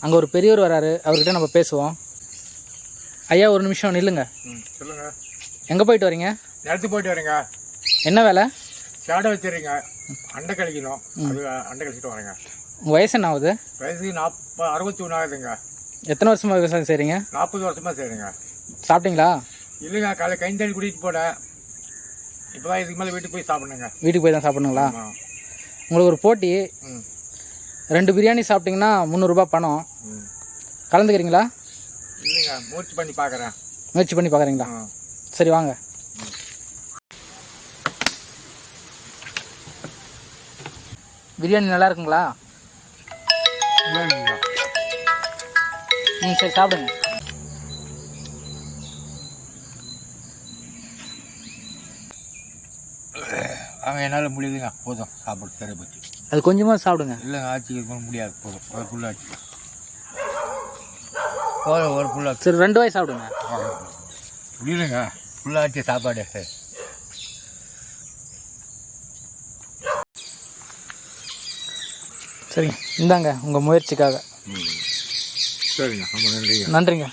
அங்கே ஒரு பெரியவர் வராரு, அவர்கிட்ட நம்ம பேசுவோம். ஐயா ஒரு நிமிஷம் நில்லுங்க. சொல்லுங்கள். எங்கே போயிட்டு வரீங்க? நேரத்துக்கு போயிட்டு வரீங்க. என்ன வேலை? சேடை வச்சுருங்க, அண்டை கழிக்கணும். அது அண்டை கழிச்சிட்டு வரேங்க. உங்கள் வயசு என்ன ஆகுது? வயசுக்கு 61 ஆகுதுங்க. எத்தனை வருஷமாக விவசாயம் செய்கிறீங்க? 40 வருஷமாக செய்கிறேங்க. சாப்பிட்டீங்களா? இல்லைங்க, காலையில் கை தண்ணி குடிக்கிட்டு போனேன். இப்போ தான் இதுக்கு மேலே வீட்டுக்கு போய் சாப்பிட்ணுங்க. வீட்டுக்கு போய் தான் சாப்பிட்ணுங்களா? உங்களுக்கு ஒரு போட்டி. 2 பிரியாணி சாப்பிட்டிங்கன்னா 300 ரூபா பணம். கலந்துக்கிறீங்களா? இல்லைங்க, முயற்சி பண்ணி பார்க்குறேன். முயற்சி பண்ணி பார்க்குறீங்களா? சரி வாங்க. பிரியாணி நல்லா இருக்குங்களா? சரி சாப்பிடுங்க. அவன் என்னால் முடியுதுங்க, போதும் சாப்பிட சரி போச்சு. அது கொஞ்சமாக சாப்பிடுங்க. இல்லைங்க, ஆட்சி முடியாது, போதும் ஒரு ஃபுல்லாச்சு போதும், ஒரு ஃபுல்லாச்சு. சரி 2 வாய் சாப்பிடுங்க. முடியலைங்க, ஃபுல்லாச்சு சாப்பாடு. சரிங்க, இந்தாங்க உங்கள் முயற்சிக்காக. சரிங்க, ரொம்ப நன்றிங்க. நன்றிங்க.